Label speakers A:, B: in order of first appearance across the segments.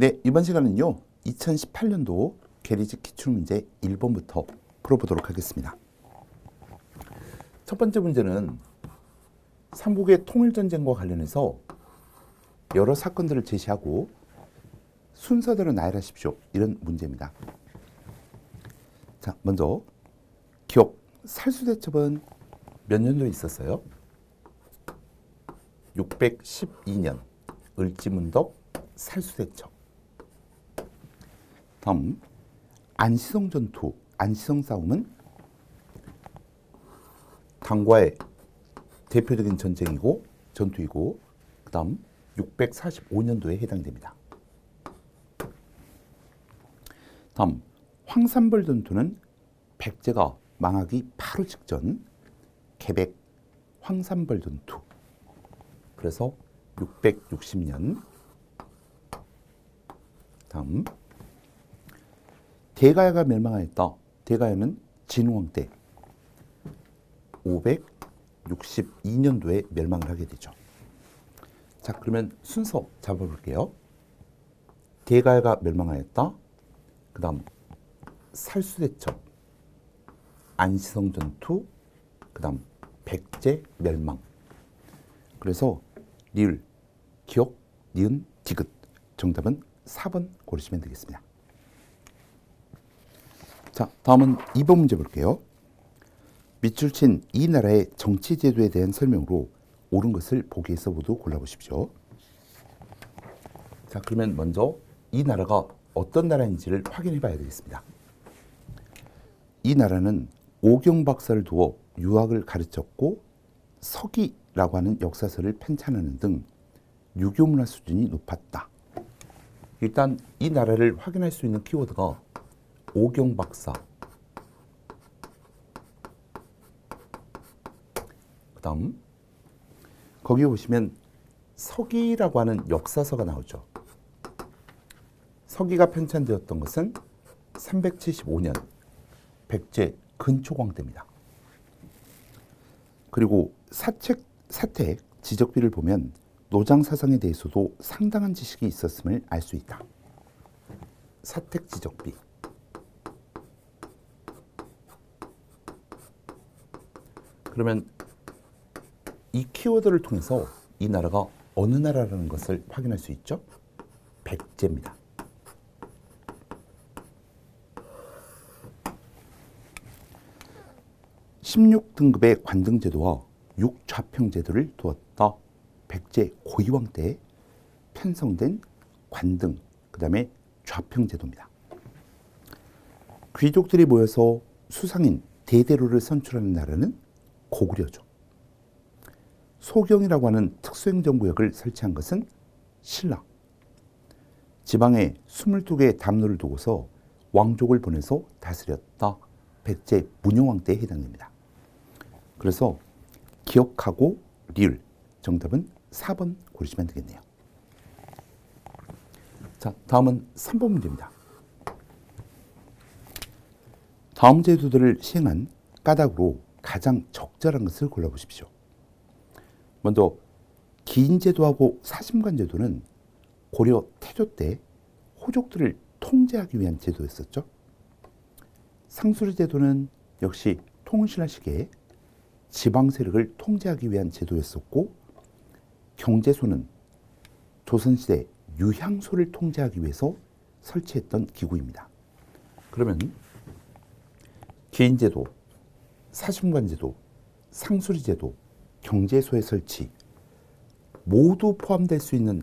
A: 네, 이번 시간은요. 2018년도 계리식 기출문제 1번부터 풀어보도록 하겠습니다. 첫 번째 문제는 삼국의 통일전쟁과 관련해서 여러 사건들을 제시하고 순서대로 나열하십시오. 이런 문제입니다. 자, 먼저 기억 살수대첩은 몇 년도에 있었어요? 612년 을지문덕 살수대첩. 다음 안시성 전투, 안시성 싸움은 당과의 대표적인 전투이고 그 다음 645년도에 해당됩니다. 다음 황산벌 전투는 백제가 망하기 바로 직전 개백 황산벌 전투. 그래서 660년. 다음 대가야가 멸망하였다. 대가야는 진흥왕 때 562년도에 멸망을 하게 되죠. 자, 그러면 순서 잡아볼게요. 대가야가 멸망하였다. 그 다음 살수대첩, 안시성 전투, 그 다음 백제 멸망. 그래서 리을, 기억, 니은, 디귿. 정답은 4번 고르시면 되겠습니다. 자, 다음은 2번 문제 볼게요. 밑줄 친 이 나라의 정치 제도에 대한 설명으로 옳은 것을 보기에서 모두 골라보십시오. 자, 그러면 먼저 이 나라가 어떤 나라인지를 확인해 봐야 되겠습니다. 이 나라는 오경 박사를 두어 유학을 가르쳤고 서기라고 하는 역사서를 편찬하는 등 유교 문화 수준이 높았다. 일단 이 나라를 확인할 수 있는 키워드가 오경 박사, 그 다음 거기 보시면 서기라고 하는 역사서가 나오죠. 서기가 편찬되었던 것은 375년 백제 근초광 때입니다. 그리고 사택 지적비를 보면 노장 사상에 대해서도 상당한 지식이 있었음을 알 수 있다. 사택 지적비. 그러면 이 키워드를 통해서 이 나라가 어느 나라라는 것을 확인할 수 있죠? 백제입니다. (16등급의) 관등제도와 육좌평제도를 두었다. 백제 고이왕 때 편성된 관등, 그 다음에 좌평제도입니다. 귀족들이 모여서 수상인 대대로를 선출하는 나라는 고구려죠. 소경이라고 하는 특수행정구역을 설치한 것은 신라. 지방에 22개의 담로를 두고서 왕족을 보내서 다스렸다. 백제 문효왕 때에 해당됩니다. 그래서 기억하고 리을. 정답은 4번 고르시면 되겠네요. 자, 다음은 3번 문제입니다. 다음 제도들을 시행한 까닭으로 가장 적절한 것을 골라보십시오. 먼저 기인제도하고 사심관제도는 고려 태조 때 호족들을 통제하기 위한 제도였었죠. 상수리제도는 역시 통신라 시기에 지방 세력을 통제하기 위한 제도였었고, 경제소는 조선시대 유향소를 통제하기 위해서 설치했던 기구입니다. 그러면 기인제도, 사심관제도, 상수리제도, 경제소의 설치 모두 포함될 수 있는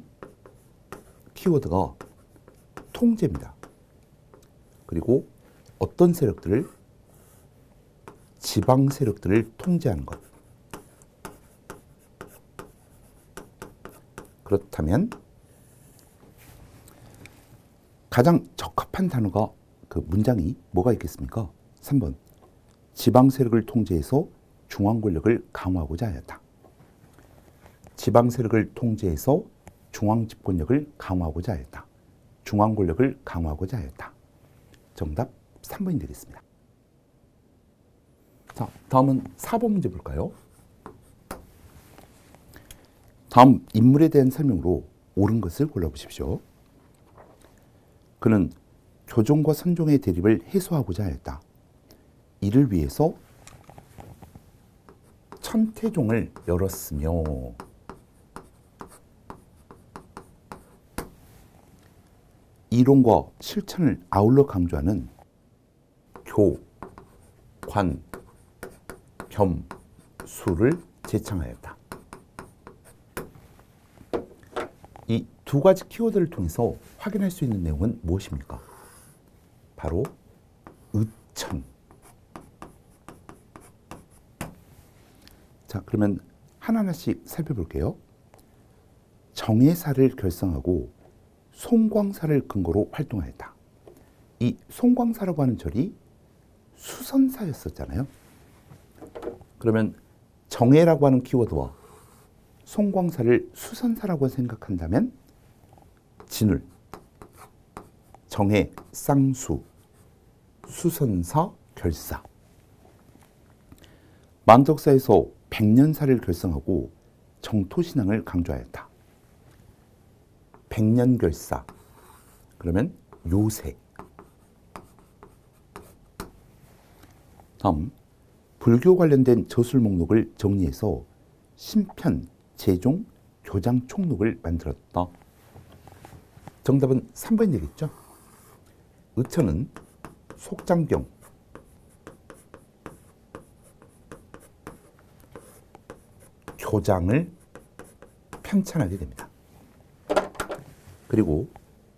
A: 키워드가 통제입니다. 그리고 어떤 세력들을? 지방 세력들을 통제하는 것. 그렇다면 가장 적합한 단어가 그 문장이 뭐가 있겠습니까? 3번. 지방 세력을 통제해서 중앙 권력을 강화하고자 하였다. 지방 세력을 통제해서 중앙 집권력을 강화하고자 하였다. 중앙 권력을 강화하고자 하였다. 정답 3번이 되겠습니다. 자, 다음은 4번 문제 볼까요? 다음 인물에 대한 설명으로 옳은 것을 골라보십시오. 그는 교종과 선종의 대립을 해소하고자 하였다. 이를 위해서 천태종을 열었으며 이론과 실천을 아울러 강조하는 교, 관, 겸, 수를 제창하였다. 이 두 가지 키워드를 통해서 확인할 수 있는 내용은 무엇입니까? 바로 의천. 자, 그러면 하나하나씩 살펴볼게요. 정예사를 결성하고 송광사를 근거로 활동하였다. 이 송광사라고 하는 절이 수선사였었잖아요. 그러면 정예라고 하는 키워드와 송광사를 수선사라고 생각한다면 진울, 정예, 쌍수, 수선사, 결사. 만덕사에서 백년사를 결성하고 정토신앙을 강조하였다. 백년결사, 그러면 요새. 다음, 불교 관련된 저술 목록을 정리해서 신편, 제종, 교장 총록을 만들었다. 정답은 3번이 되겠죠? 의천은 속장경, 교장을 편찬하게 됩니다. 그리고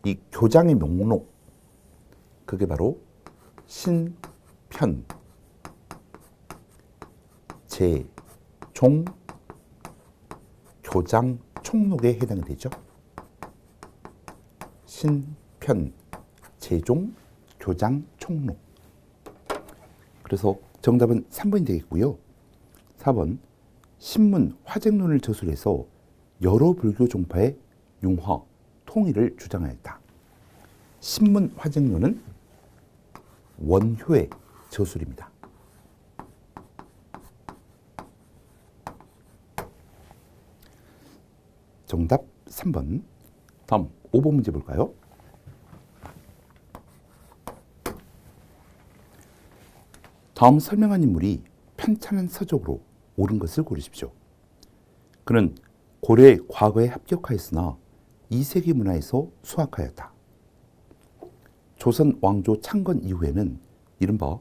A: 이 교장의 목록, 그게 바로 신편, 제종, 교장 총록에 해당이 되죠. 신편, 제종, 교장 총록. 그래서 정답은 3번이 되겠고요. 4번, 신문, 화쟁론을 저술해서 여러 불교 종파의 융화, 통일을 주장하였다. 신문, 화쟁론은 원효의 저술입니다. 정답 3번. 다음 5번 문제 볼까요? 다음 설명한 인물이 편찬한 서적으로 옳은 것을 고르십시오. 그는 고려의 과거에 합격하였으나 2세기 문화에서 수학하였다. 조선 왕조 창건 이후에는 이른바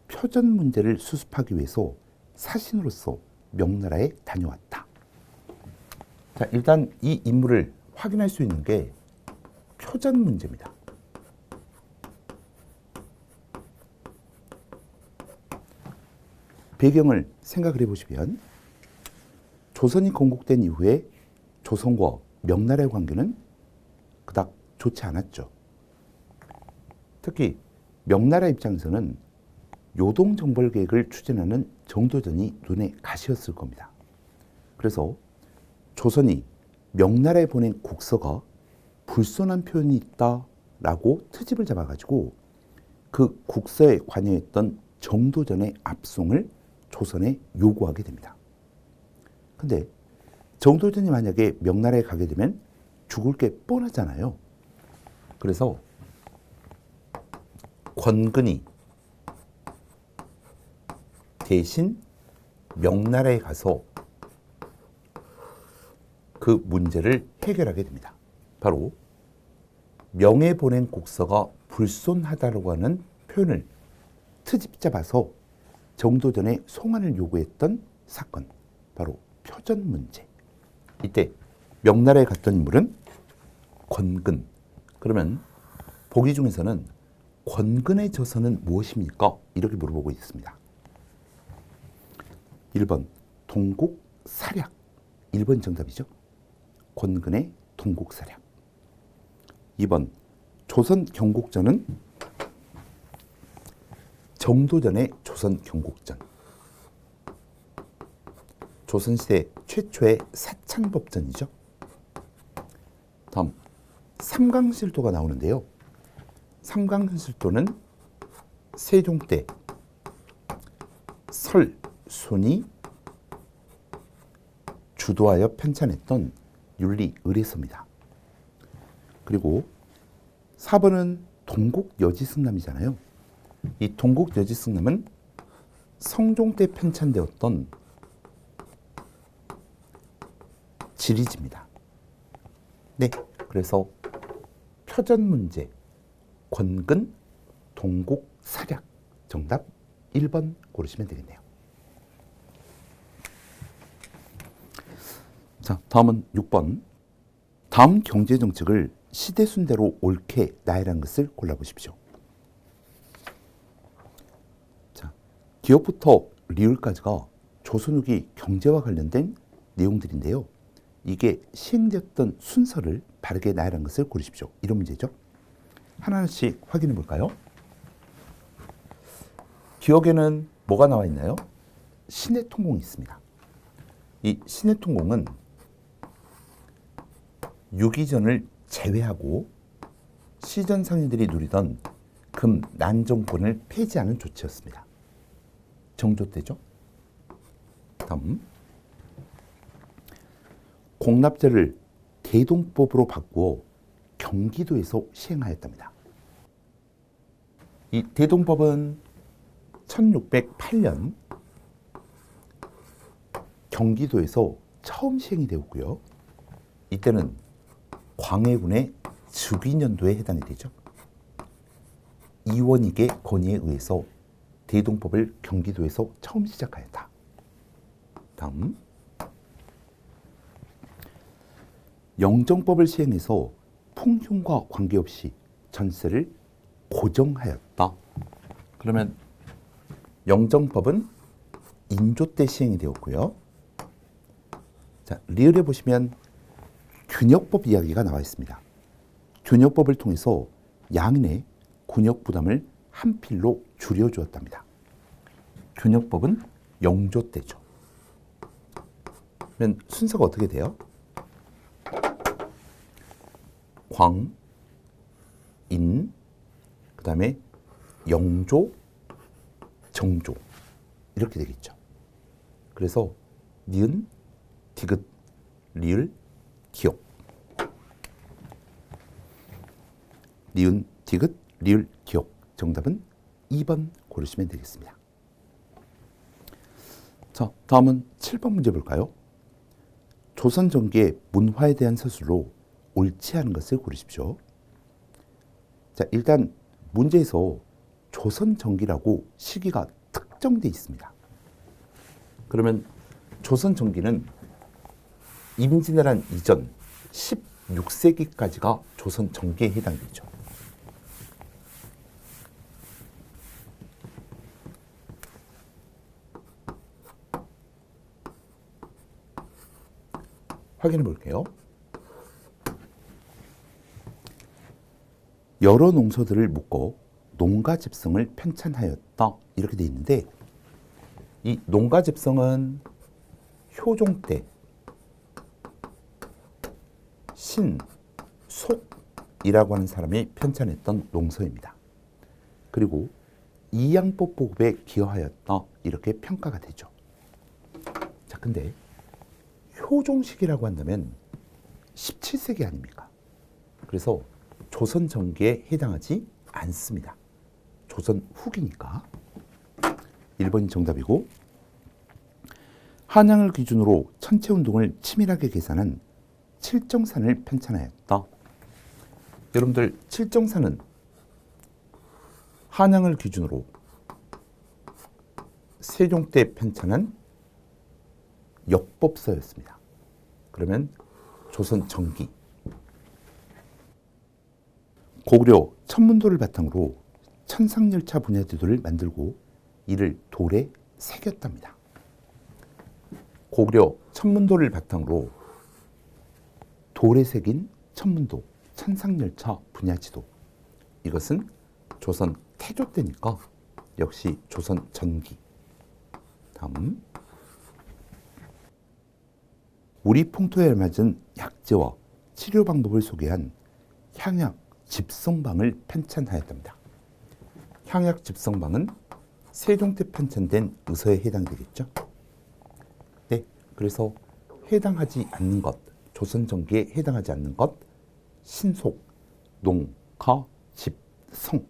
A: 표전 문제를 수습하기 위해서 사신으로서 명나라에 다녀왔다. 자, 일단 이 인물을 확인할 수 있는 게 표전 문제입니다. 배경을 생각을 해보시면 조선이 건국된 이후에 조선과 명나라의 관계는 그닥 좋지 않았죠. 특히 명나라 입장에서는 요동정벌 계획을 추진하는 정도전이 눈에 가시였을 겁니다. 그래서 조선이 명나라에 보낸 국서가 불손한 표현이 있다라고 트집을 잡아가지고 그 국서에 관여했던 정도전의 압송을 조선에 요구하게 됩니다. 근데 정도전이 만약에 명나라에 가게 되면 죽을 게 뻔하잖아요. 그래서 권근이 대신 명나라에 가서 그 문제를 해결하게 됩니다. 바로 명에 보낸 국서가 불손하다고 하는 표현을 트집 잡아서 정도전에 송환을 요구했던 사건, 바로 표전 문제. 이때 명나라에 갔던 인물은 권근. 그러면 보기 중에서는 권근의 저서는 무엇입니까? 이렇게 물어보고 있습니다. 1번 동국사략. 1번 정답이죠. 권근의 동국사략. 2번 조선 경국전은 정도전의 조선 경국전. 조선시대 최초의 사창법전이죠. 다음 삼강실도가 나오는데요. 삼강실도는 세종 때 설순이 주도하여 편찬했던 윤리 의례서입니다. 그리고 4번은 동국여지승남이잖아요. 이 동국여지승남은 성종 때 편찬되었던 지리지입니다. 네, 그래서 표전 문제, 권근, 동국, 사략. 정답 1번 고르시면 되겠네요. 자, 다음은 6번. 다음 경제정책을 시대순대로 옳게 나열한 것을 골라보십시오. 자, 기업부터 리을까지가 조선 후기 경제와 관련된 내용들인데요. 이게 시행되었던 순서를 바르게 나열한 것을 고르십시오. 이런 문제죠. 하나씩 확인해 볼까요? 기억에는 뭐가 나와 있나요? 신해통공이 있습니다. 이 신해통공은 유기전을 제외하고 시전 상인들이 누리던 금 난정권을 폐지하는 조치였습니다. 정조 때죠. 다음, 공납제를 대동법으로 바꾸어 경기도에서 시행하였답니다. 이 대동법은 1608년 경기도에서 처음 시행이 되었고요. 이때는 광해군의 즉위년도에 해당이 되죠. 이원익의 건의에 의해서 대동법을 경기도에서 처음 시작하였다. 다음, 영정법을 시행해서 풍흉과 관계없이 전세를 고정하였다. 그러면 영정법은 인조 때 시행이 되었고요. 자, 리을에 보시면 균역법 이야기가 나와 있습니다. 균역법을 통해서 양인의 군역 부담을 한 필로 줄여주었답니다. 균역법은 영조 때죠. 그러면 순서가 어떻게 돼요? 광, 인, 그 다음에 영조, 정조 이렇게 되겠죠. 그래서 니은, 디귿, 리을, 기역. 니은, 디귿, 리을, 기역. 정답은 2번 고르시면 되겠습니다. 자, 다음은 7번 문제 볼까요? 조선 전기의 문화에 대한 서술로 옳지 않은 것을 고르십시오. 자, 일단 문제에서 조선 전기라고 시기가 특정되어 있습니다. 그러면 조선 전기는 임진왜란 이전 16세기까지가 조선 전기에 해당되죠. 확인해 볼게요. 여러 농서들을 묶어 농가집성을 편찬하였다. 이렇게 되어 있는데 이 농가집성은 효종 때 신속이라고 하는 사람이 편찬했던 농서입니다. 그리고 이양법 보급에 기여하였다. 이렇게 평가가 되죠. 자, 근데 효종식이라고 한다면 17세기 아닙니까? 그래서 조선 전기에 해당하지 않습니다. 조선 후기니까. 1번이 정답이고, 한양을 기준으로 천체운동을 치밀하게 계산한 칠정산을 편찬하였다. 여러분들, 칠정산은 한양을 기준으로 세종 때 편찬한 역법서였습니다. 그러면 조선 전기. 고구려 천문도를 바탕으로 천상열차 분야지도를 만들고 이를 돌에 새겼답니다. 고구려 천문도를 바탕으로 돌에 새긴 천문도, 천상열차 분야지도. 이것은 조선 태조 때니까 역시 조선 전기. 다음, 우리 풍토에 알맞은 약재와 치료 방법을 소개한 향약 집성방을 편찬하였답니다. 향약 집성방은 세종 때 편찬된 의서에 해당되겠죠. 네, 그래서 해당하지 않는 것, 조선 전기에 해당하지 않는 것, 신속, 농, 가, 집 성.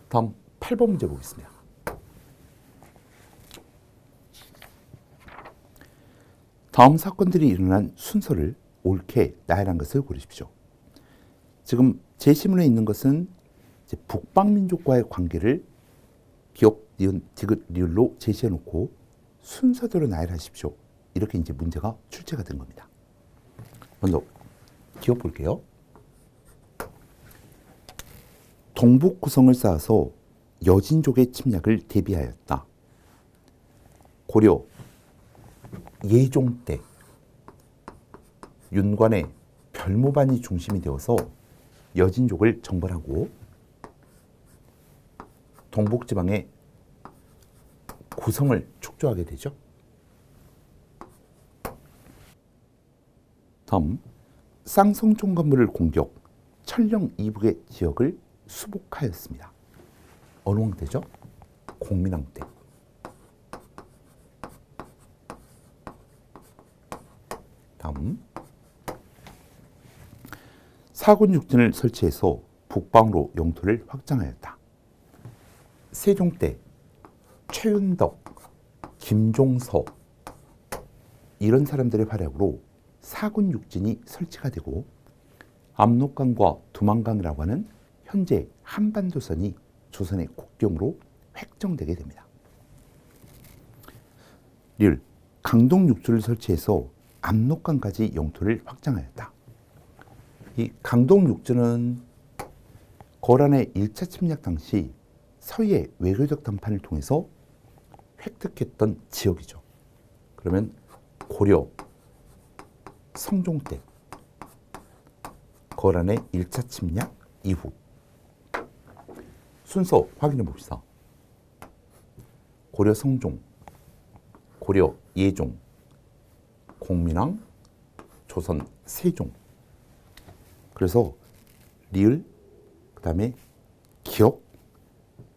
A: 다음 8번 문제 보겠습니다. 다음 사건들이 일어난 순서를 옳게 나열한 것을 고르십시오. 지금 제시문에 있는 것은 이제 북방민족과의 관계를 기역, 니은, 디귿, 리을로 제시해 놓고 순서대로 나열하십시오. 이렇게 이제 문제가 출제가 된 겁니다. 먼저 기억 볼게요. 동북 구성을 쌓아서 여진족의 침략을 대비하였다. 고려 예종 때 윤관의 별모반이 중심이 되어서 여진족을 정벌하고 동북지방의 구성을 축조하게 되죠. 다음 쌍성총 건물을 공격, 천령 이북의 지역을 수복하였습니다. 어느 왕 때죠? 공민왕 때. 다음 사군육진을 설치해서 북방으로 영토를 확장하였다. 세종 때 최윤덕, 김종서 이런 사람들의 활약으로 사군육진이 설치가 되고 압록강과 두만강이라고 하는 현재 한반도선이 조선의 국경으로 획정되게 됩니다. 릴 강동육주를 설치해서 압록강까지 영토를 확장하였다. 이 강동육주는 거란의 1차 침략 당시 서해의 외교적 담판을 통해서 획득했던 지역이죠. 그러면 고려 성종 때 거란의 1차 침략 이후 순서 확인해 봅시다. 고려 성종, 고려 예종, 공민왕, 조선 세종. 그래서 리을, 그 다음에 기역,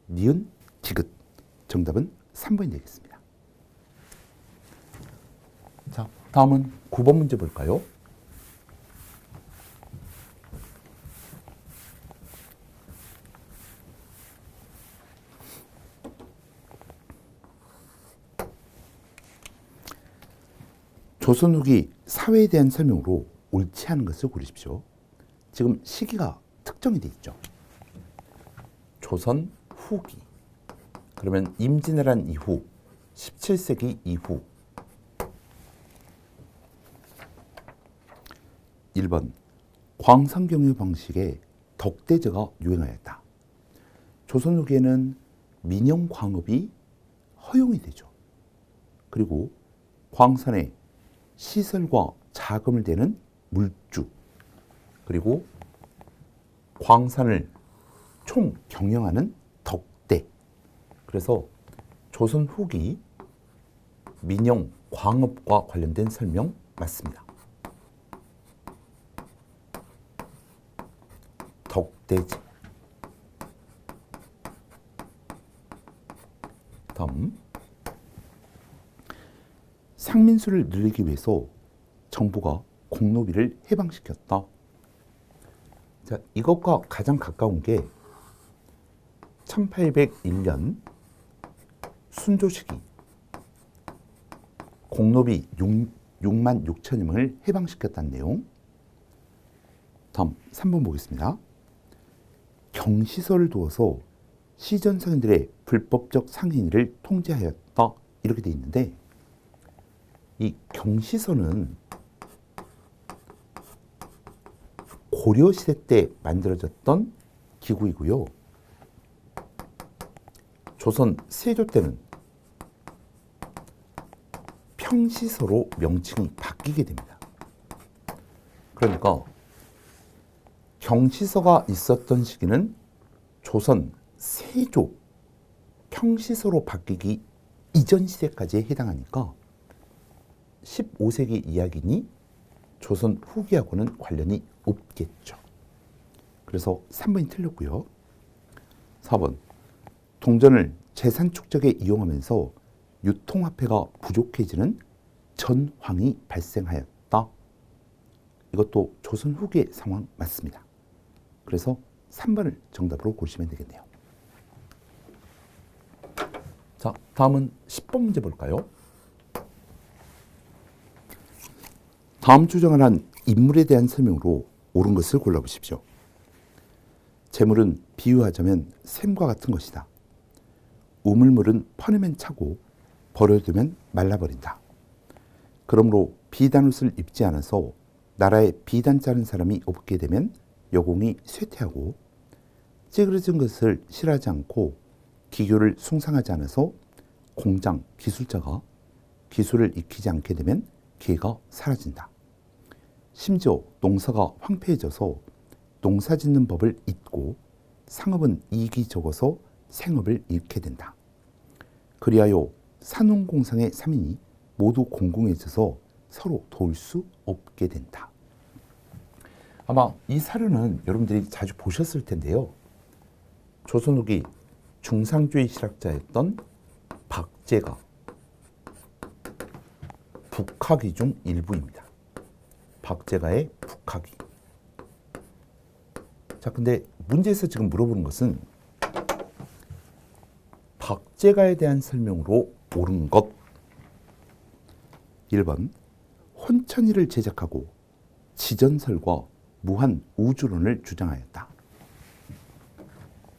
A: 니은, 디귿. 정답은 3번이 되겠습니다. 자, 다음은 9번 문제 볼까요? 조선 후기 사회에 대한 설명으로 옳지 않은 것을 고르십시오. 지금 시기가 특정이 되어 있죠. 조선 후기. 그러면 임진왜란 이후 17세기 이후. 1번 광산경유 방식의 덕대제가 유행하였다. 조선 후기에는 민영 광업이 허용이 되죠. 그리고 광산에 시설과 자금을 대는 물주, 그리고 광산을 총 경영하는 덕대. 그래서 조선 후기 민영 광업과 관련된 설명 맞습니다. 덕대제. 다음 상민수를 늘리기 위해서 정부가 공노비를 해방시켰다. 자, 이것과 가장 가까운 게 1801년 순조 시기 공노비 6만 6천여 명을 해방시켰다는 내용. 다음 3번 보겠습니다. 경시서를 두어서 시전 상인들의 불법적 상인을 통제하였다. 이렇게 되어 있는데 이 경시서는 고려시대 때 만들어졌던 기구이고요. 조선 세조 때는 평시서로 명칭이 바뀌게 됩니다. 그러니까 경시서가 있었던 시기는 조선 세조 평시서로 바뀌기 이전 시대까지에 해당하니까 15세기 이야기니 조선 후기하고는 관련이 없겠죠. 그래서 3번이 틀렸고요. 4번 동전을 재산 축적에 이용하면서 유통화폐가 부족해지는 전황이 발생하였다. 이것도 조선 후기의 상황 맞습니다. 그래서 3번을 정답으로 고르시면 되겠네요. 자, 다음은 10번 문제 볼까요? 다음 주장을 한 인물에 대한 설명으로 옳은 것을 골라보십시오. 재물은 비유하자면 샘과 같은 것이다. 우물물은 퍼내면 차고 버려두면 말라버린다. 그러므로 비단 옷을 입지 않아서 나라에 비단 자른 사람이 없게 되면 여공이 쇠퇴하고, 찌그러진 것을 싫어하지 않고 기교를 숭상하지 않아서 공장, 기술자가 기술을 익히지 않게 되면 기회가 사라진다. 심지어 농사가 황폐해져서 농사 짓는 법을 잊고 상업은 이익이 적어서 생업을 잃게 된다. 그리하여 산업공상의 3인이 모두 공공해져서 서로 도울 수 없게 된다. 아마 이 사료는 여러분들이 자주 보셨을 텐데요. 조선 후기 중상주의 실학자였던 박제가 북학위 중 일부입니다. 박제가의 북학위. 자, 근데 문제에서 지금 물어보는 것은 박제가에 대한 설명으로 옳은 것. 1번, 혼천이를 제작하고 지전설과 무한 우주론을 주장하였다.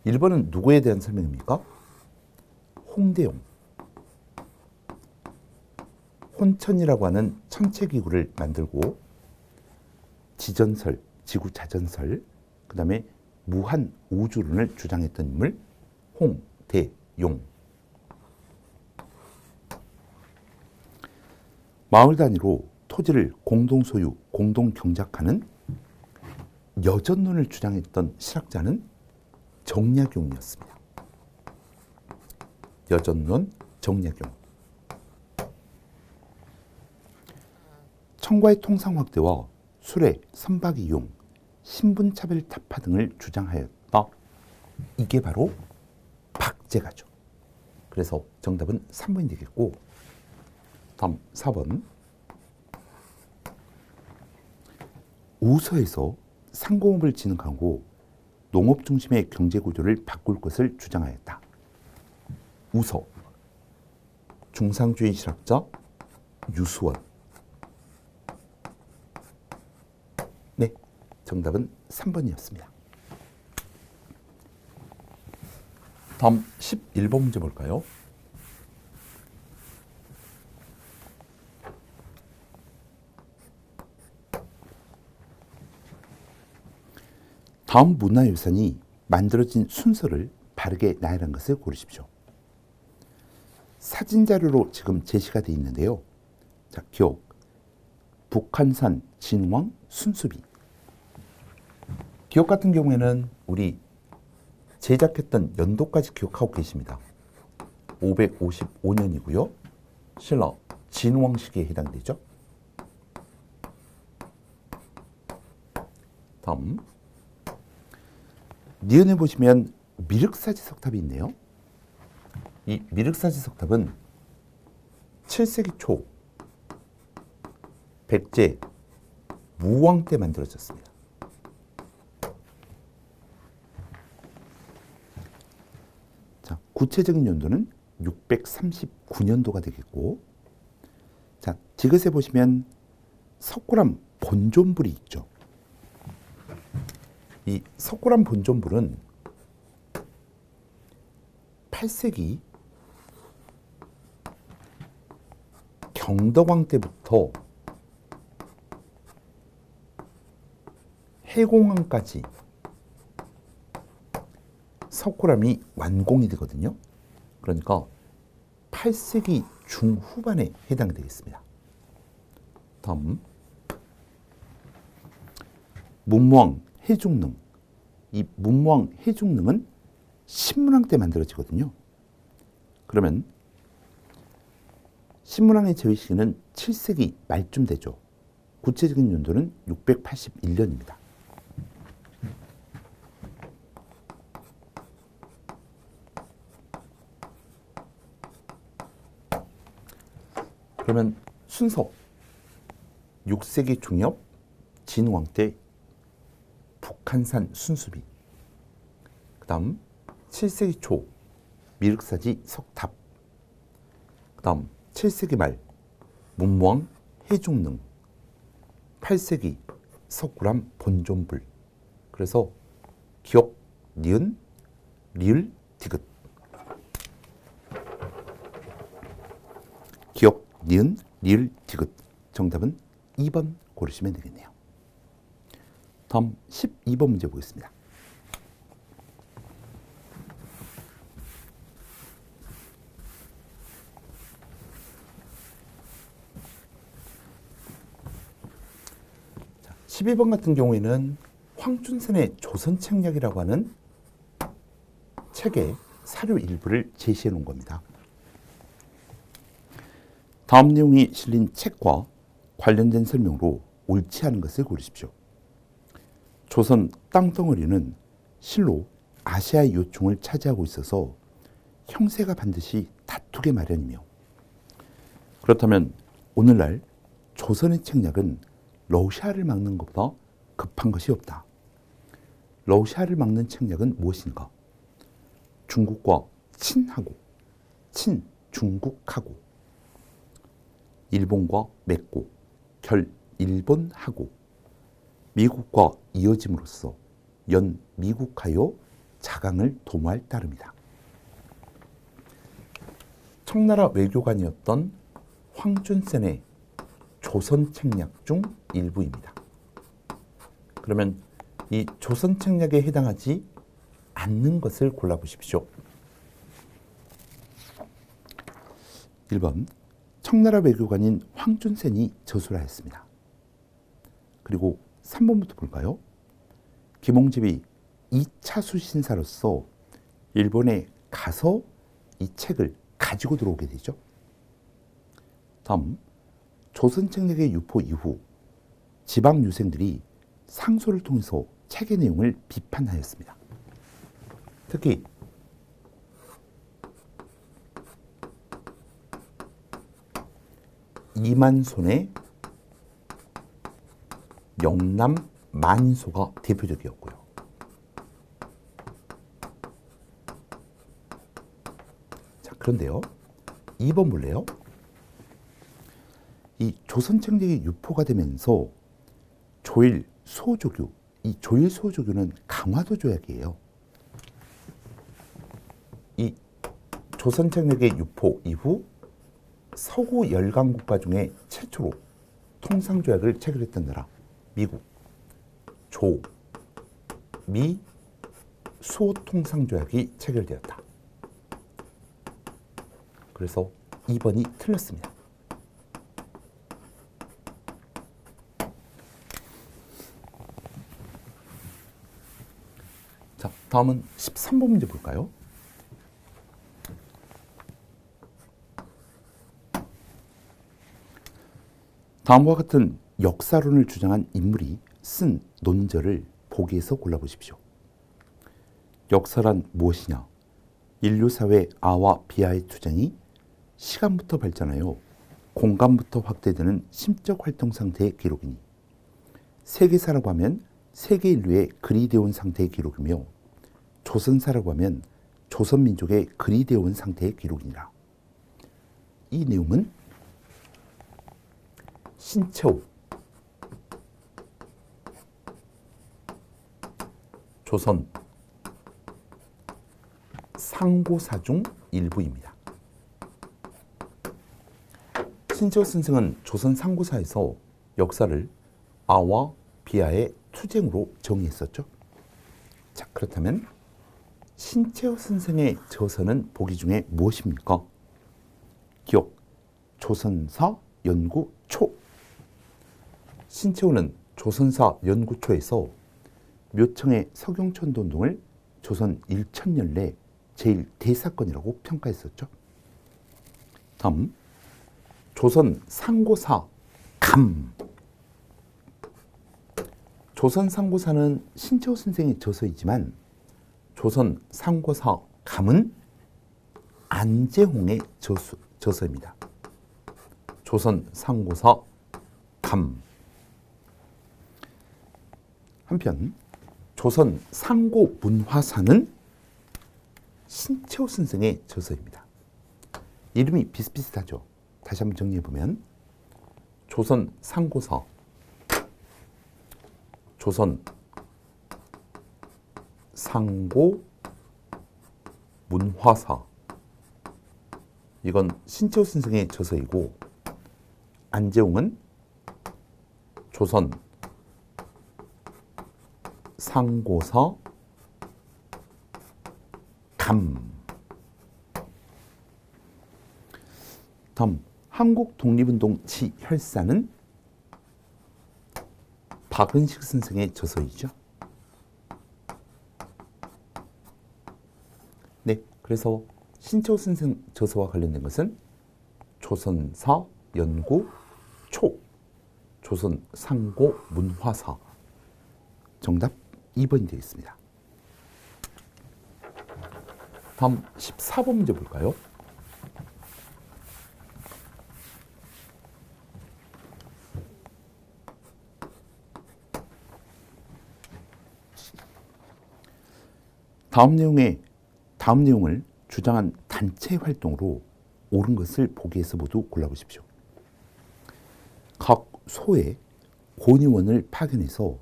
A: 1번은 누구에 대한 설명입니까? 홍대용. 혼천이라고 하는 천체기구를 만들고 지전설, 지구자전설, 그 다음에 무한 우주론을 주장했던 인물 홍대용. 마을 단위로 토지를 공동 소유, 공동 경작하는 여전론을 주장했던 실학자는 정약용이었습니다. 여전론 정약용. 청과의 통상 확대와 수레, 선박 이용, 신분차별 타파 등을 주장하였다. 이게 바로 박제가죠. 그래서 정답은 3번이 되겠고, 다음 4번. 우서에서 상공업을 진흥하고 농업 중심의 경제 구조를 바꿀 것을 주장하였다. 우서, 중상주의 실학자 유수원. 네, 정답은 3번이었습니다. 다음 11번 문제 볼까요? 다음 문화유산이 만들어진 순서를 바르게 나열한 것을 고르십시오. 사진자료로 지금 제시가 되어 있는데요. 자, 기억. 북한산 진왕 순수비. 기억 같은 경우에는 우리 제작했던 연도까지 기억하고 계십니다. 555년이고요. 신라 진왕 시기에 해당되죠. 다음. 니은에 보시면 미륵사지 석탑이 있네요. 이 미륵사지 석탑은 7세기 초 백제 무왕 때 만들어졌습니다. 자, 구체적인 연도는 639년도가 되겠고, 자, 디귿에 보시면 석굴암 본존불이 있죠. 이 석굴암 본존불은 8세기 경덕왕 때부터 해공왕까지 석굴암이 완공이 되거든요. 그러니까 8세기 중후반에 해당되겠습니다. 다음, 문무왕 해중릉. 이 문무왕 해중릉은 신문왕 때 만들어지거든요. 그러면 신문왕의 제위 시기는 7세기 말쯤 되죠. 구체적인 연도는 681년입니다. 그러면 순서 6세기 중엽 진왕 때 북한산 순수비. 그 다음 7세기 초 미륵사지 석탑. 그 다음 7세기 말 문무왕 해중릉. 8세기 석굴암 본존불. 그래서 기역, 니은, 리을, 디귿. 기역, 니은, 리을, 디귿. 정답은 2번 고르시면 되겠네요. 다음 12번 문제 보겠습니다. 자, 12번 같은 경우에는 황춘선의 조선책략이라고 하는 책의 사료 일부를 제시해 놓은 겁니다. 다음 내용이 실린 책과 관련된 설명으로 옳지 않은 것을 고르십시오. 조선 땅덩어리는 실로 아시아의 요충을 차지하고 있어서 형세가 반드시 다투게 마련이며, 그렇다면 오늘날 조선의 책략은 러시아를 막는 것보다 급한 것이 없다. 러시아를 막는 책략은 무엇인가? 중국과 친하고, 친중국하고, 일본과 맺고, 결일본하고, 미국과 이어짐으로써 연미국하여 자강을 도모할 따름이다. 청나라 외교관이었던 황춘센의 조선 책략 중 일부입니다. 그러면 이 조선 책략에 해당하지 않는 것을 골라보십시오. 1번 청나라 외교관인 황춘센이 저술을 했습니다. 그리고 3번부터 볼까요? 김홍집이 2차 수신사로서 일본에 가서 이 책을 가지고 들어오게 되죠. 다음, 조선 책략의 유포 이후 지방 유생들이 상소를 통해서 책의 내용을 비판하였습니다. 특히 이만손의 영남 만소가 대표적이었고요. 자, 그런데요, 2번 볼래요? 이 조선 책략이 유포가 되면서 조일 소조교, 이 조일 소조교는 강화도 조약이에요. 이 조선 책략의 유포 이후 서구 열강 국가 중에 최초로 통상조약을 체결했던 나라 미국, 조, 미, 소 통상조약이 체결되었다. 그래서 2번이 틀렸습니다. 자, 다음은 13번 문제 볼까요? 다음과 같은 역사론을 주장한 인물이 쓴 논절을 보기에서 골라보십시오. 역사란 무엇이냐? 인류사회 아와 비아의 투쟁이 시간부터 발전하여 공간부터 확대되는 심적 활동 상태의 기록이니, 세계사라고 하면 세계 인류의 그리되어 온 상태의 기록이며, 조선사라고 하면 조선민족의 그리되어 온 상태의 기록이니라. 이 내용은 신채호 조선 상고사 중 일부입니다. 신채호 선생은 조선 상고사에서 역사를 아와 비아의 투쟁으로 정의했었죠. 자, 그렇다면 신채호 선생의 저서는 보기 중에 무엇입니까? 기억, 조선사 연구초. 신채호는 조선사 연구초에서 묘청의 서경천도 운동을 조선 1000년 내 제일 대사건이라고 평가했었죠. 다음, 조선 상고사 감. 조선 상고사는 신채호 선생의 저서이지만 조선 상고사 감은 안재홍의 저서입니다. 조선 상고사 감. 한편 조선 상고 문화사는 신채호 선생의 저서입니다. 이름이 비슷비슷하죠. 다시 한번 정리해보면 조선 상고서, 조선 상고 문화사, 이건 신채호 선생의 저서이고, 안재홍은 조선 상고서 감. 다음 한국 독립운동 지혈사는 박은식 선생의 저서이죠. 네, 그래서 신채호 선생 저서와 관련된 것은 조선사 연구 초, 조선 상고 문화사. 정답 2번이 되겠습니다. 다음 14번 문제 볼까요? 다음 내용을 주장한 단체 활동으로 옳은 것을 보기에서 모두 골라보십시오. 각 소에 권위원을 파견해서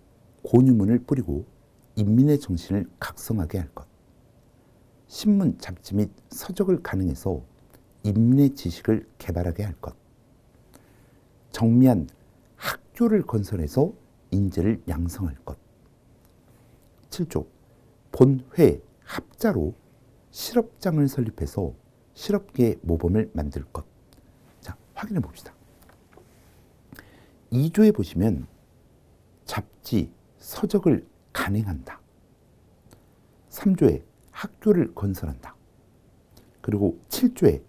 A: 권유문을 뿌리고 인민의 정신을 각성하게 할 것. 신문, 잡지 및 서적을 가능해서 인민의 지식을 개발하게 할 것. 정미한 학교를 건설해서 인재를 양성할 것. 7조 본회 합자로 실업장을 설립해서 실업계의 모범을 만들 것. 자, 확인해 봅시다. 2조에 보시면 잡지, 서적을 간행한다. 3조에 학교를 건설한다. 그리고 7조에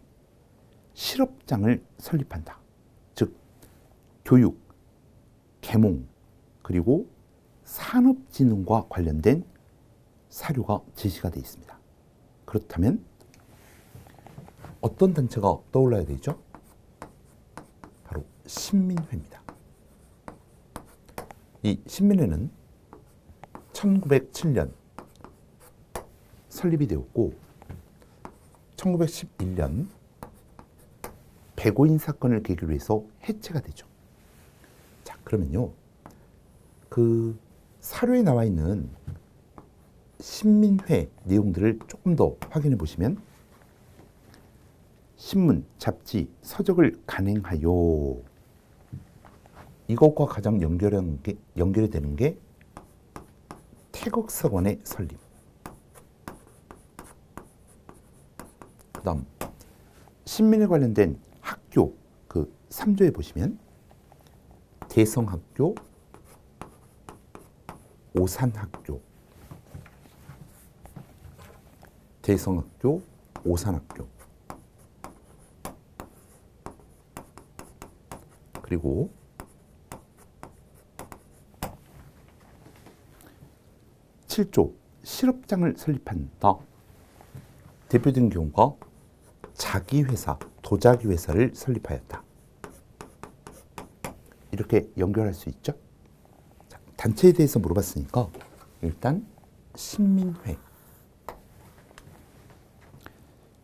A: 실업장을 설립한다. 즉 교육, 계몽, 그리고 산업진흥과 관련된 사료가 제시가 되어 있습니다. 그렇다면 어떤 단체가 떠올라야 되죠? 바로 신민회입니다. 이 신민회는 1907년 설립이 되었고 1911년 백오인 사건을 계기로 해서 해체가 되죠. 자, 그러면요, 그 사료에 나와 있는 신민회 내용들을 조금 더 확인해 보시면 신문, 잡지, 서적을 간행하여, 이것과 가장 연결이 되는 게 태극서관의 설립. 그 다음 신민에 관련된 학교, 그 3조에 보시면 대성학교, 오산학교, 대성학교, 오산학교, 그리고 (7조) 실업장을 설립한다. 대표적인 경우가 자기회사, 도자기회사를 설립하였다. 이렇게 연결할 수 있죠. 자, 단체에 대해서 물어봤으니까 일단 신민회.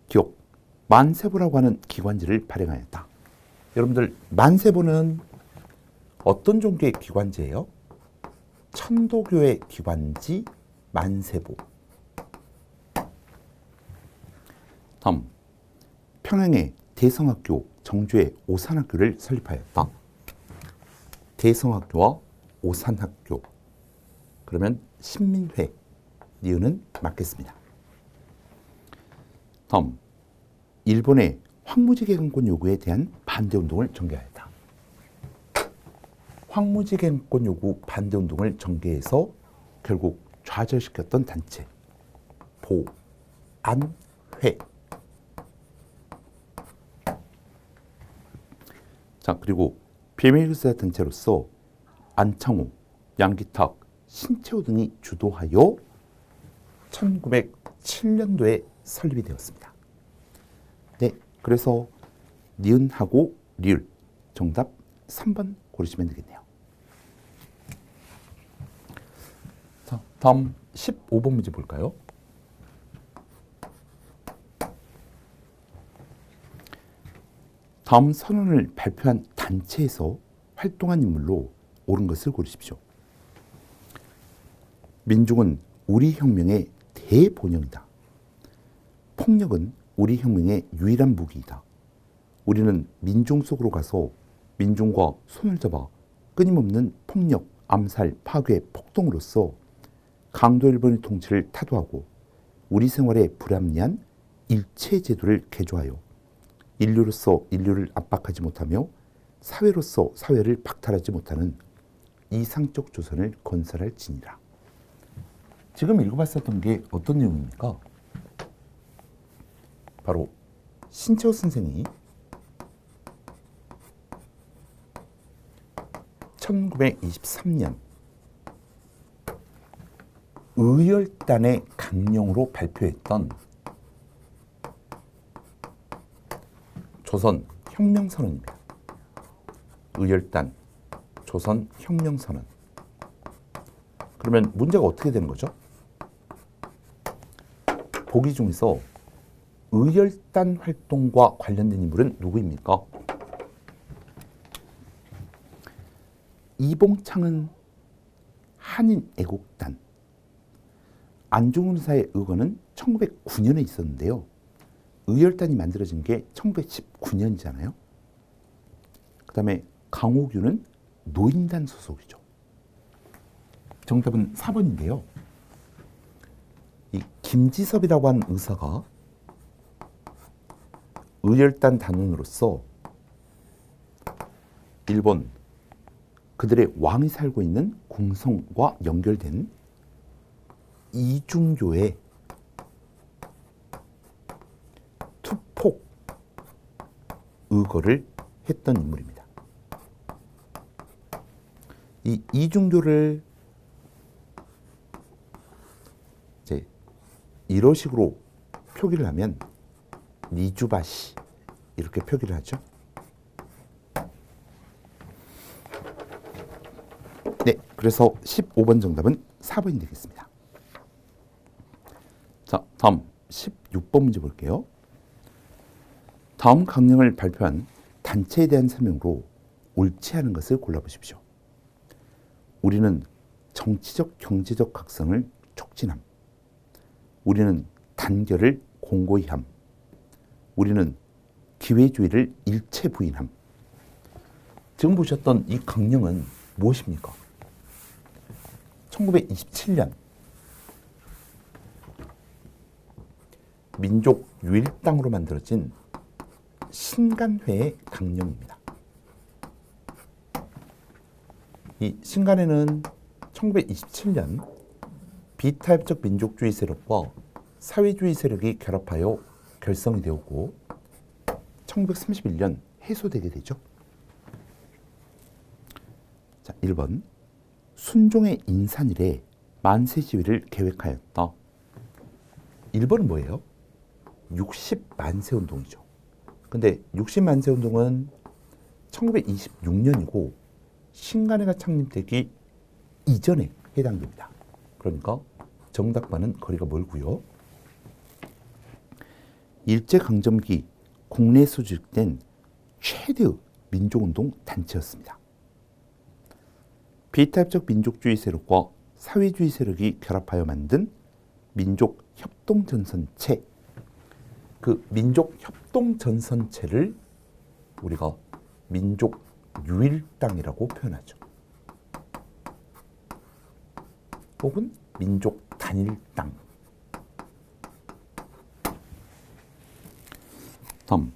A: 기록, 만세보라고 하는 기관지를 발행하였다. 여러분들, 만세보는 어떤 종교의 기관지예요? 천도교의 기관지 만세보. 다음 평양의 대성학교, 정주의 오산학교를 설립하였다. 대성학교와 오산학교. 그러면 신민회, 니은은 맞겠습니다. 다음 일본의 황무지 개간권 요구에 대한 반대운동을 전개하였다. 황무지 개간권 요구 반대운동을 전개해서 결국 좌절시켰던 단체 보안회. 자, 그리고 비밀교사 단체로서 안창호, 양기탁, 신채호 등이 주도하여 1907년도에 설립이 되었습니다. 네, 그래서 니은하고 리을, 정답 3번 고르시면 되겠네요. 자, 다음 15번 문제 볼까요? 다음 선언을 발표한 단체에서 활동한 인물로 옳은 것을 고르십시오. 민중은 우리 혁명의 대본영이다. 폭력은 우리 혁명의 유일한 무기이다. 우리는 민중 속으로 가서 민중과 손을 잡아 끊임없는 폭력, 암살, 파괴, 폭동으로서 강도 일본의 통치를 타도하고 우리 생활에 불합리한 일체 제도를 개조하여 인류로서 인류를 압박하지 못하며 사회로서 사회를 박탈하지 못하는 이상적 조선을 건설할 진이라. 지금 읽어봤었던 게 어떤 내용입니까? 바로 신채호 선생이 1923년 의열단의 강령으로 발표했던 조선 혁명선언입니다. 의열단 조선 혁명선언. 그러면 문제가 어떻게 되는 거죠? 보기 중에서 의열단 활동과 관련된 인물은 누구입니까? 이봉창은 한인애국단, 안중근 의사의 의거는 1909년에 있었는데요. 의열단이 만들어진 게 1919년이잖아요. 그 다음에 강호규는 노인단 소속이죠. 정답은 4번인데요. 이 김지섭이라고 하는 의사가 의열단 단원으로서 일본 그들의 왕이 살고 있는 궁성과 연결된 이중교의 투폭 의거를 했던 인물입니다. 이 이중교를 이제 이런 식으로 표기를 하면 니주바시 이렇게 표기를 하죠. 네, 그래서 15번 정답은 4번이 되겠습니다. 자, 다음 16번 문제 볼게요. 다음 강령을 발표한 단체에 대한 설명으로 옳지 않은 것을 골라보십시오. 우리는 정치적, 경제적 각성을 촉진함. 우리는 단결을 공고히 함. 우리는 기회주의를 일체 부인함. 지금 보셨던 이 강령은 무엇입니까? 1927년 민족 유일당으로 만들어진 신간회의 강령입니다. 이 신간회는 1927년 비타협적 민족주의 세력과 사회주의 세력이 결합하여 결성이 되었고 1931년 해소되게 되죠. 자, 1번 순종의 인산일에 만세 시위를 계획하였다. 1번은 뭐예요? 60만세 운동이죠. 근데 60만세 운동은 1926년이고 신간회가 창립되기 이전에 해당됩니다. 그러니까 정답과는 거리가 멀고요. 일제강점기 국내에서 조직된 최대의 민족운동 단체였습니다. 비타협적 민족주의 세력과 사회주의 세력이 결합하여 만든 민족협동전선체, 그 민족협동전선체를 우리가 민족유일당이라고 표현하죠. 혹은 민족단일당. 다음,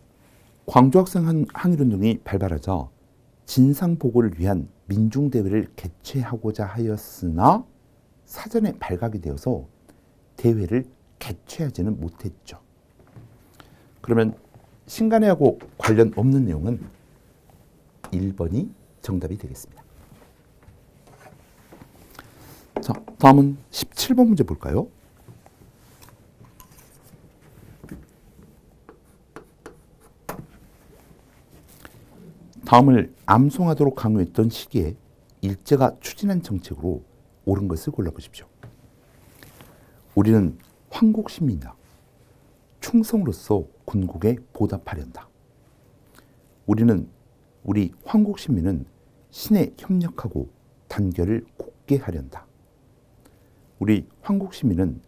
A: 광주학생 항일운동이 발발하자 진상보고를 위한 민중대회를 개최하고자 하였으나 사전에 발각이 되어서 대회를 개최하지는 못했죠. 그러면 신간회하고 관련 없는 내용은 1번이 정답이 되겠습니다. 자, 다음은 17번 문제 볼까요? 다음을 암송하도록 강요했던 시기에 일제가 추진한 정책으로 옳은 것을 골라보십시오. 우리는 황국 시민이다. 충성으로서 군국에 보답하련다. 우리 황국 시민은 신에 협력하고 단결을 굳게 하련다. 우리 황국 시민은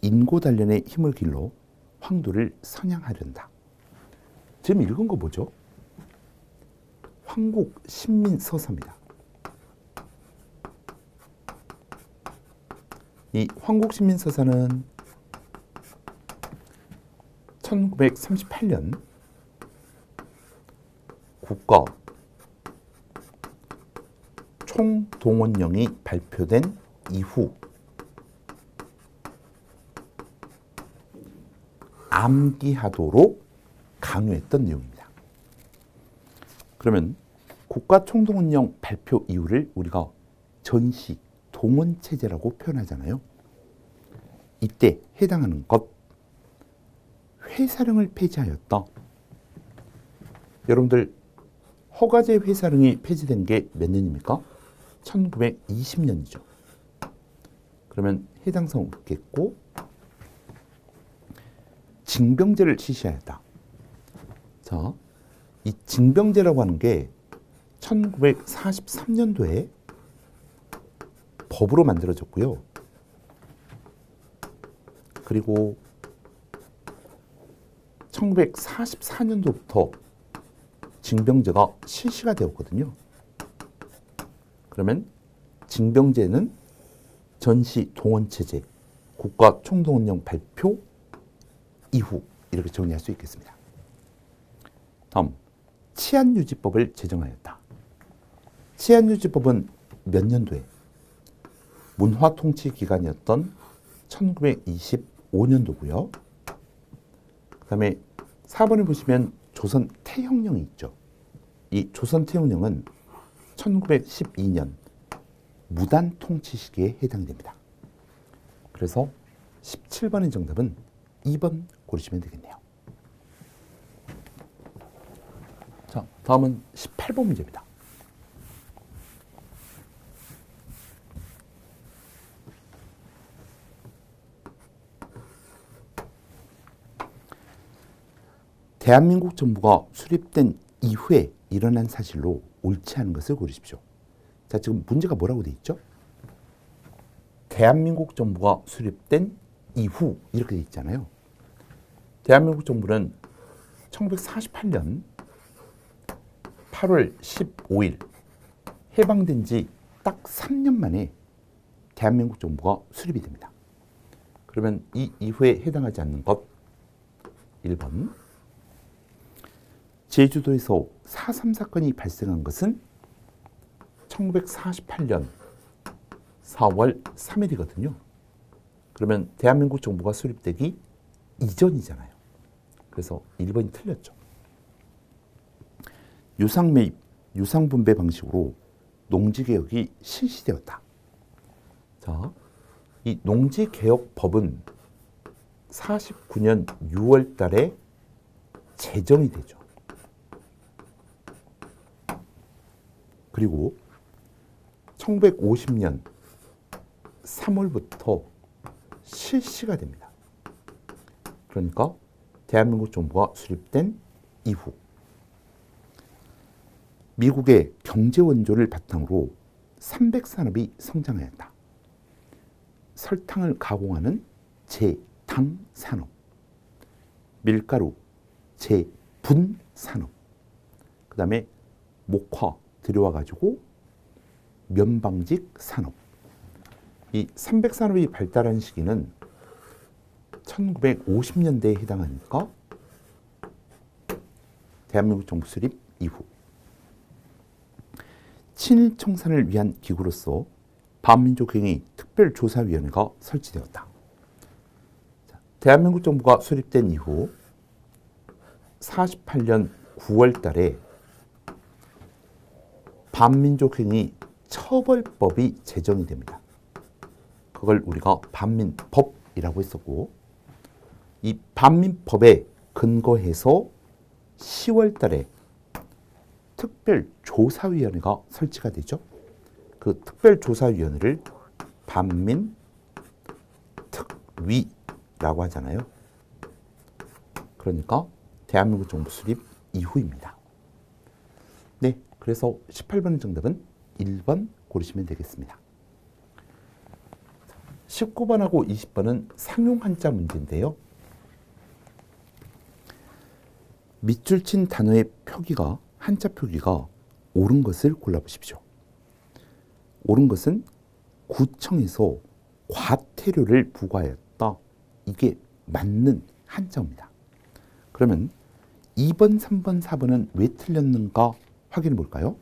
A: 인고단련의 힘을 길러 황도를 선양하련다. 지금 읽은 거 뭐죠? 황국 신민서사입니다. 이 황국 신민서사는 1938년 국가 총동원령이 발표된 이후 암기하도록 강요했던 내용입니다. 그러면 국가 총동원령 발표 이후를 우리가 전시 동원체제라고 표현하잖아요. 이때 해당하는 것, 회사령을 폐지하였다. 여러분들 허가제 회사령이 폐지된 게 몇 년입니까? 1920년이죠. 그러면 해당 사항 없겠고, 징병제를 실시하였다. 자, 이 징병제라고 하는 게 1943년도에 법으로 만들어졌고요. 그리고 1944년도부터 징병제가 실시가 되었거든요. 그러면 징병제는 전시 동원체제, 국가 총동원령 발표 이후 이렇게 정리할 수 있겠습니다. 다음, 치안유지법을 제정하였다. 치안유지법은 몇 년도에? 문화통치 기간이었던 1925년도고요. 그 다음에 4번을 보시면 조선 태형령이 있죠. 이 조선 태형령은 1912년 무단 통치 시기에 해당됩니다. 그래서 17번의 정답은 2번 고르시면 되겠네요. 자, 다음은 18번 문제입니다. 대한민국 정부가 수립된 이후에 일어난 사실로 옳지 않은 것을 고르십시오. 자, 지금 문제가 뭐라고 돼 있죠? 대한민국 정부가 수립된 이후 이렇게 돼 있잖아요. 대한민국 정부는 1948년 8월 15일 해방된 지 딱 3년 만에 대한민국 정부가 수립이 됩니다. 그러면 이 이후에 해당하지 않는 것 1번, 제주도에서 4.3 사건이 발생한 것은 1948년 4월 3일이거든요. 그러면 대한민국 정부가 수립되기 이전이잖아요. 그래서 1번이 틀렸죠. 유상매입, 유상분배 방식으로 농지개혁이 실시되었다. 자, 이 농지개혁법은 49년 6월 달에 제정이 되죠. 그리고 1950년 3월부터 실시가 됩니다. 그러니까 대한민국 정부가 수립된 이후 미국의 경제 원조를 바탕으로 300산업이 성장하였다. 설탕을 가공하는 제당 산업, 밀가루, 제분 산업, 그 다음에 목화 들여와가지고 면방직 산업. 이 300산업이 발달한 시기는 1950년대에 해당하니까 대한민국 정부 수립 이후. 친일 청산을 위한 기구로서 반민족행위 특별조사위원회가 설치되었다. 대한민국 정부가 수립된 이후 48년 9월 달에 반민족행위 처벌법이 제정이 됩니다. 그걸 우리가 반민법이라고 했었고, 이 반민법에 근거해서 10월 달에 특별조사위원회가 설치가 되죠. 그 특별조사위원회를 위라고 하잖아요. 그러니까 대한민국 정부 수립 이후입니다. 네, 그래서 18번 정답은 1번 고르시면 되겠습니다. 19번하고 20번은 상용 한자 문제인데요. 밑줄 친 단어의 표기가 한자 표기가 옳은 것을 골라보십시오. 옳은 것은 구청에서 과태료를 부과하였다. 이게 맞는 한자입니다. 그러면 2번, 3번, 4번은 왜 틀렸는가 확인해 볼까요?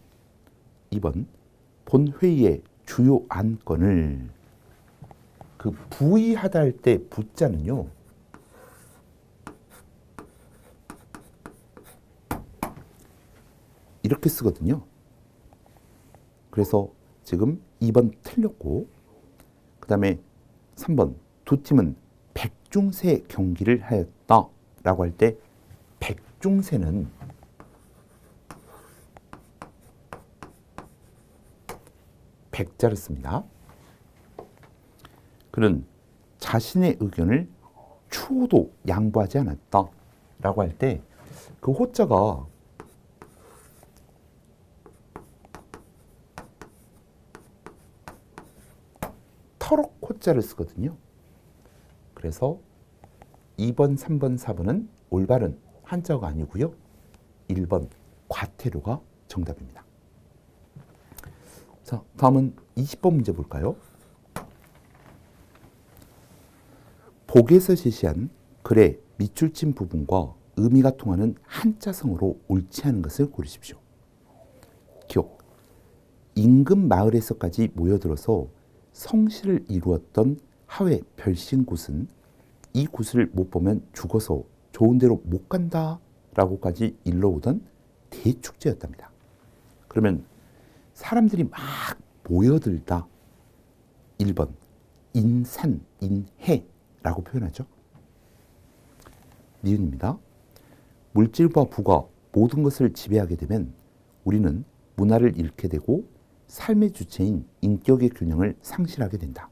A: 2번, 본회의의 주요 안건을 그 부의하다 할 때 부자는요. 이렇게 쓰거든요. 그래서 지금 2번 틀렸고 그 다음에 3번 두 팀은 백중세 경기를 하였다 라고 할 때 백중세는 백자를 씁니다. 그는 자신의 의견을 추호도 양보하지 않았다 라고 할 때 그 호자가 터럭 호자를 쓰거든요. 그래서 2번, 3번, 4번은 올바른 한자가 아니고요. 1번 과태료가 정답입니다. 자, 다음은 20번 문제 볼까요? 복에서 제시한 글의 밑줄 친 부분과 의미가 통하는 한자성어로 옳지 않은 것을 고르십시오. 기억. 임금 마을에서까지 모여들어서 성시를 이루었던 하회 별신굿은 이 굿을 못 보면 죽어서 좋은 데로 못 간다 라고까지 일러오던 대축제였답니다. 그러면 사람들이 막 모여들다 1번 인산, 인해라고 표현하죠. 니은입니다. 물질과 부가 모든 것을 지배하게 되면 우리는 문화를 잃게 되고 삶의 주체인 인격의 균형을 상실하게 된다.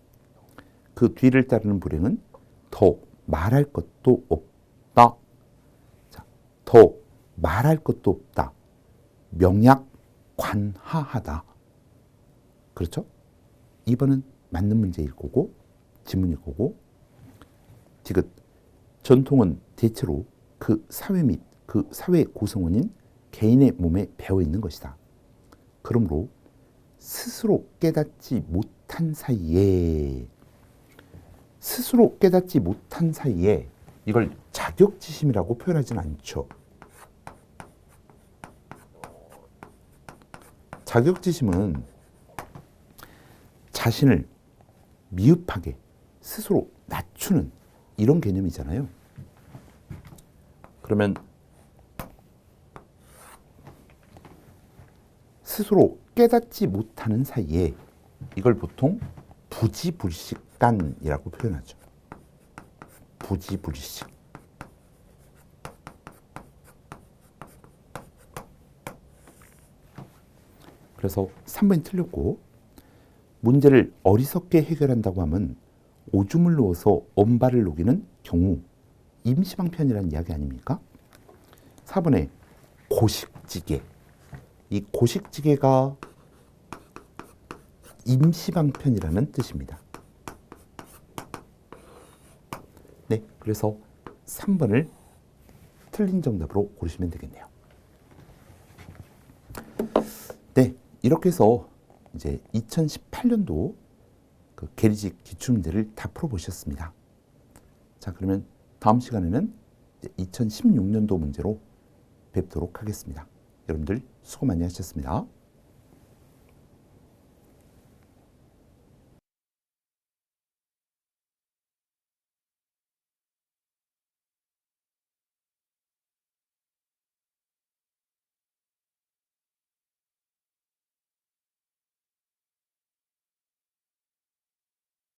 A: 그 뒤를 따르는 불행은 더 말할 것도 없다. 자, 더 말할 것도 없다. 명약관하하다. 그렇죠? 2번은 맞는 문제일 거고 지문일 거고 디귿 전통은 대체로 그 사회 및 그 사회 구성원인 개인의 몸에 배어 있는 것이다. 그러므로 스스로 깨닫지 못한 사이에 이걸 자격지심이라고 표현하지는 않죠. 자격지심은 자신을 미흡하게 스스로 낮추는 이런 개념이잖아요. 그러면 스스로 깨닫지 못하는 사이에 이걸 보통 부지불식간이라고 표현하죠. 부지불식. 그래서 3번이 틀렸고 문제를 어리석게 해결한다고 하면 오줌을 누워서 엄발을 녹이는 경우 임시방편이라는 이야기 아닙니까? 4번에 고식지게. 이 고식지게가 임시방편이라는 뜻입니다. 네, 그래서 3번을 틀린 정답으로 고르시면 되겠네요. 네, 이렇게 해서 이제 2018년도 그 계리직 기출문제를 다 풀어보셨습니다. 자, 그러면 다음 시간에는 2016년도 문제로 뵙도록 하겠습니다. 여러분들 수고 많이 하셨습니다.